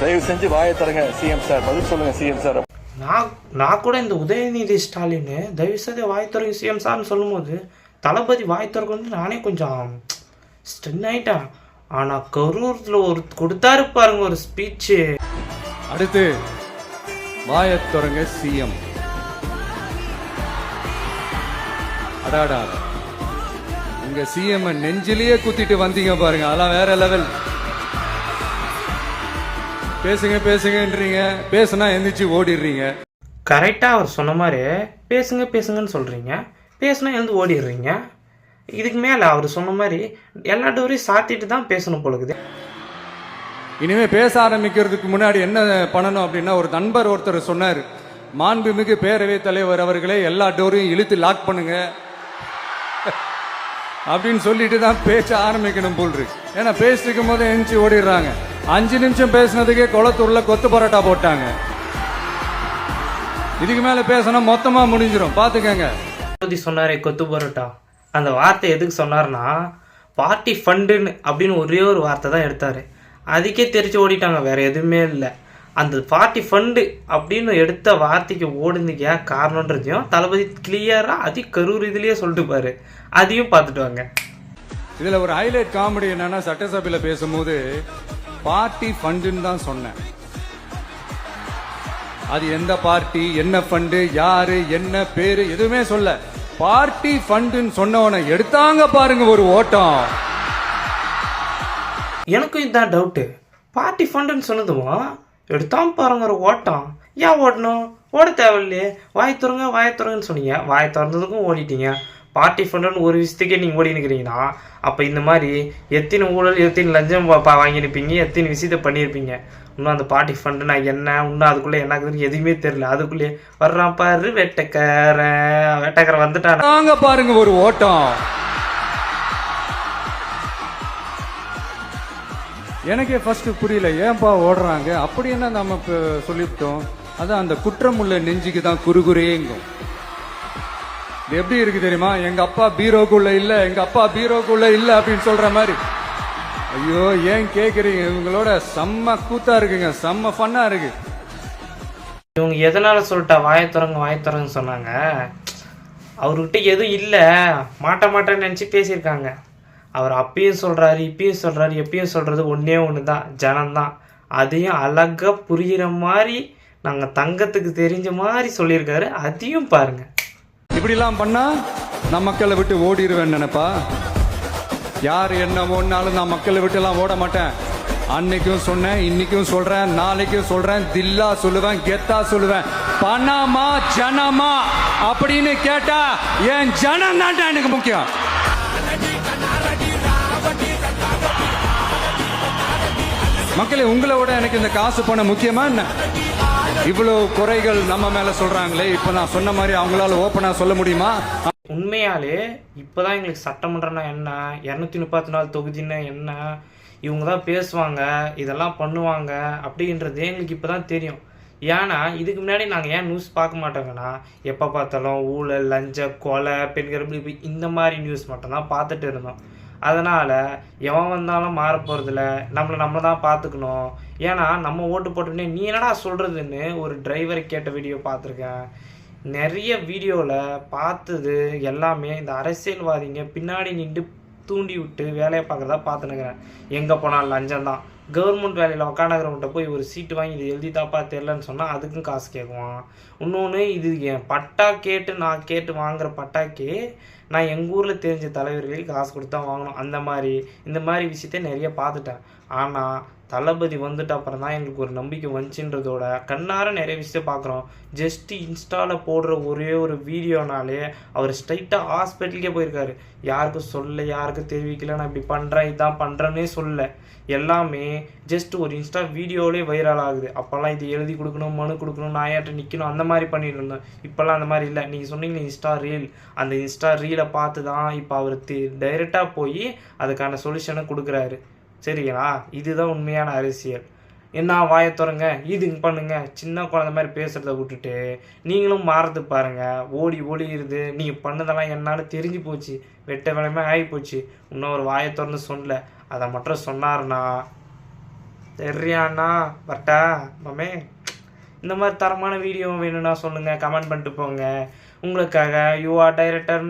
தயவு செஞ்சு வாயை தரங்க சிஎம் சார், பதில் சொல்லுங்க சிஎம் சார். நான் கூட இந்த உதயநிதி ஸ்டாலின் தயவு செய்து வாய் திறங்க சிஎம் சார்னு சொல்லும்போது தளபதி வாய் திறக்கணும்னு நானே கொஞ்சம் ஸ்டென் ஆயிட்டேன். ஆனா கரூர்ல ஒரு கொடுத்தாரு பாருங்க ஒரு ஸ்பீச்சு. அடுத்து வாயை திறங்க சிஎம். அடாடா, உங்க சிஎம் நெஞ்சிலேயே குத்திட்டு வந்தீங்க பாருங்க, அதெல்லாம் வேற லெவல். பேசுங்க பேசுங்கன்றீங்க, பேசுனா எந்திரிச்சு ஓடிடுறீங்க. கரெக்டா அவர் சொன்ன மாதிரி பேசுங்க பேசுங்கன்னு சொல்றீங்க, பேசுனா எழுந்து ஓடிடுறீங்க. இதுக்கு மேல அவர் சொன்ன மாதிரி எல்லா டோரையும் சாத்திட்டு தான் பேசணும் போலுக்குது. இனிமே பேச ஆரம்பிக்கிறதுக்கு முன்னாடி என்ன பண்ணணும் அப்படின்னா, ஒரு நண்பர் ஒருத்தர் சொன்னார், மாண்புமிகு பேரவைத் தலைவர் அவர்களே எல்லா டோரையும் இழுத்து லாக் பண்ணுங்க அப்படின்னு சொல்லிட்டு தான் பேச ஆரம்பிக்கணும் போல் இருக்கு. ஏன்னா பேசிட்டு இருக்கும் போது எந்திரிச்சு ஓடிடுறாங்க. 5 நிமிஷம் பேசினதுக்கே குளத்தூர்ல கொத்து பரோட்டா போட்டாங்க. இதுக்கு மேல பேசினா மொத்தமா முடிஞ்சிடும், பாத்துக்கங்க. சொன்னாரே கொத்து பரோட்டா, அந்த வார்த்தை எதுக்கு சொன்னார்னா பார்ட்டி ஃபண்டுன்னு அப்படின்னு ஒரே ஒரு வார்த்தை தான் எடுத்தாரு. அதுக்கே தெரிச்சு ஓடிட்டாங்க, வேற எதுவுமே இல்லை. அந்த பார்ட்டி ஃபண்டு அப்படின்னு எடுத்த வார்த்தைக்கு ஓடுனதுக்கு ஏன் காரணன்றதையும் தளபதி கிளியரா கரூர் இதுலயே சொல்லிட்டு பாரு, அதையும் பார்த்துட்டு வாங்க. இதுல ஒரு ஹைலைட் காமெடி என்னன்னா, சட்டசபையில பேசும்போது பார்ட்டி ஃபண்டுன்னு தான் சொன்னேன். அது எந்த பார்ட்டி, என்ன ஃபண்டு, யாரு, என்ன பேரு எதுவுமே சொல்ல. பார்ட்டி ஃபண்டுன்னு சொன்னவனை எடுத்தாங்க பாருங்க ஒரு ஓட்டம். எனக்கும் இதுதான் டவுட்டு. பார்ட்டி ஃபண்டுன்னு சொன்னதுமா எடுத்தாம பாருங்க ஒரு ஓட்டம். ஏன் ஓடணும்? ஓட தேவையில்லையே. வாய் திறங்கன்னு சொன்னீங்க, வாய் திறந்ததுக்கும் ஓடிட்டீங்க. பார்ட்டி ஃபண்டுன்னு ஒரு விஷயத்துக்கே நீங்கள் ஓடி நிற்கிறீங்கன்னா அப்போ இந்த மாதிரி எத்தனை ஊழல், எத்தனை லஞ்சம் வாங்கியிருப்பீங்க, எத்தனை விஷயத்தை பண்ணியிருப்பீங்க. இன்னும் அந்த பார்ட்டி ஃபண்டு நான் என்ன, இன்னும் அதுக்குள்ளே என்ன ஆகுதுன்னு எதுவுமே தெரியல. அதுக்குள்ளேயே வர்றான் பாரு வேட்டைக்காரன் வந்துட்டாங்க பாருங்க ஒரு ஓட்டம். எனக்கே ஃபர்ஸ்ட் புரியல, ஏன்பா ஓடுறாங்க அப்படி என்ன நம்ம சொல்லிவிட்டோம். அதான் அந்த குற்றம் உள்ள நெஞ்சுக்கு தான் குறுகுறேங்கும். இது எப்படி இருக்கு தெரியுமா? எங்க அப்பா பீரோக்குள்ள இல்ல, எங்க அப்பா பீரோக்குள்ள இல்ல அப்படின்னு சொல்ற மாதிரி. ஐயோ ஏன் கேக்குறீங்க? இவங்களோட செம்ம கூத்தா இருக்குங்க, செம்ம ஃபன்னா இருக்கு. இவங்க எதனால சொல்லிட்டா வாயை திறங்கன்னு சொன்னாங்க? அவர்கிட்ட எதுவும் இல்லை, மாட்டேன்னு நினச்சி பேசியிருக்காங்க. அவர் அப்பயும் சொல்கிறாரு, இப்பயும் சொல்கிறாரு, எப்பயும் சொல்கிறது ஒன்றே ஒன்று தான், ஜனம்தான். அதையும் அழகாக புரிகிற மாதிரி, நாங்கள் தங்கத்துக்கு தெரிஞ்ச மாதிரி சொல்லியிருக்காரு. அதையும் பாருங்க. இப்படிலாம் பண்ணா நான் மக்களை விட்டு ஓடிடுவேன் நினைப்பா? யார் என்ன ஒன்னாலும் நான் மக்களை விட்டு எல்லாம் ஓட மாட்டேன். அன்னைக்கும் சொன்னேன், இன்னைக்கும் சொல்றேன், நாளைக்கும் சொல்றேன், தில்லா சொல்லுவேன், கெத்தா சொல்லுவேன். பணமா ஜனமா அப்படின்னு கேட்டா என் ஜனம் தான்டா எனக்கு முக்கியம். மக்களே, உங்களை விட எனக்கு இந்த காசு பணம் முக்கியமா என்ன? இவ்வளவு குறைகள் நம்ம மேல சொல்றாங்களே, இப்ப நான் சொன்ன மாதிரி அவங்களால ஓப்பனா சொல்ல முடியுமா? உண்மையாலே இப்பதான் எங்களுக்கு சட்டமன்றம்னா என்ன, 234 தொகுதின்னா என்ன, இவங்க தான் பேசுவாங்க, இதெல்லாம் பண்ணுவாங்க அப்படின்றது எங்களுக்கு இப்பதான் தெரியும். ஏன்னா இதுக்கு முன்னாடி நாங்கள் ஏன் நியூஸ் பார்க்க மாட்டோங்கன்னா, எப்போ பார்த்தாலும் ஊழல், லஞ்ச, கொலை, பெண்கள் இந்த மாதிரி நியூஸ் மட்டும்தான் பார்த்துட்டு இருந்தோம். அதனால் எவன் வந்தாலும் மாற போகிறதில்ல, நம்ம தான் பார்த்துக்கணும். ஏன்னா நம்ம ஓட்டு போட்டோன்னே நீ என்னடா சொல்கிறதுன்னு ஒரு டிரைவரை கேட்ட வீடியோ பார்த்துருக்கேன். நிறைய வீடியோவில் பார்த்தது எல்லாமே இந்த அரசியல்வாதிங்க பின்னாடி நின்று தூண்டி விட்டு வேலையை பார்க்குறதா பார்த்துனுக்கிறேன். எங்கே போனாலும் லஞ்சம் தான். கவர்மெண்ட் வேலையில் உட்காந்துக்கிறவங்கள்ட்ட போய் ஒரு சீட்டு வாங்கி இது எழுதி தாப்பா தெரிலன்னு சொன்னால் அதுக்கும் காசு கேட்குவான். இன்னொன்று, இது என் பட்டா கேட்டு நான் கேட்டு வாங்குகிற பட்டாக்கே நான் எங்கள் ஊரில் தெரிஞ்ச தலைவர்களுக்கு காசு கொடுத்தா வாங்கணும். இந்த மாதிரி விஷயத்த நிறைய பார்த்துட்டேன். ஆனால் தளபதி வந்துட்டு அப்புறம் தான் எங்களுக்கு ஒரு நம்பிக்கை வந்துச்சுன்றதோட கண்ணார நிறைய விஷயத்த பார்க்குறோம். ஜஸ்ட்டு இன்ஸ்டாவில் போடுற ஒரே ஒரு வீடியோனாலே அவர் ஸ்ட்ரைட்டாக ஹாஸ்பிட்டலுக்கே போயிருக்காரு. யாருக்கும் சொல்ல, யாருக்கும் தெரிவிக்கல, நான் இப்படி பண்ணுறேன், இதான் பண்ணுறேன்னே சொல்ல. எல்லாமே ஜஸ்ட் ஒரு இன்ஸ்டா வீடியோவிலே வைரல் ஆகுது. அப்போல்லாம் இது எழுதி கொடுக்கணும், மனு கொடுக்கணும், நாயாட்ட நிற்கணும், அந்த மாதிரி பண்ணிட்டு இருந்தோம். இப்போல்லாம் அந்த மாதிரி இல்லை. நீங்கள் சொன்னீங்க இன்ஸ்டா ரீல், அந்த இன்ஸ்டா ரீலை பார்த்து தான் இப்போ அவர் டைரெக்டாக போய் அதுக்கான சொல்யூஷனை கொடுக்குறாரு. சரிங்களா? இதுதான் உண்மையான அரசியல். என்ன வாயை திறங்க, இது பண்ணுங்க, சின்ன குழந்தை மாதிரி பேசுகிறத விட்டுட்டு நீங்களும் மாறது பாருங்கள். ஓடிடுது. நீங்கள் பண்ணதெல்லாம் என்னான்னு தெரிஞ்சு போச்சு, வெட்ட வேலையுமே ஆகி போச்சு. இன்னும் ஒரு வாயை திறந்து சொல்லலை, அதை மட்டும் சொன்னார்னா தெரியாண்ணா பட்டா மாமே. இந்த மாதிரி தரமான வீடியோ வேணும்னா சொல்லுங்கள், கமெண்ட் பண்ணிட்டு போங்க. உங்களுக்காக யூஆர் டைரக்டர்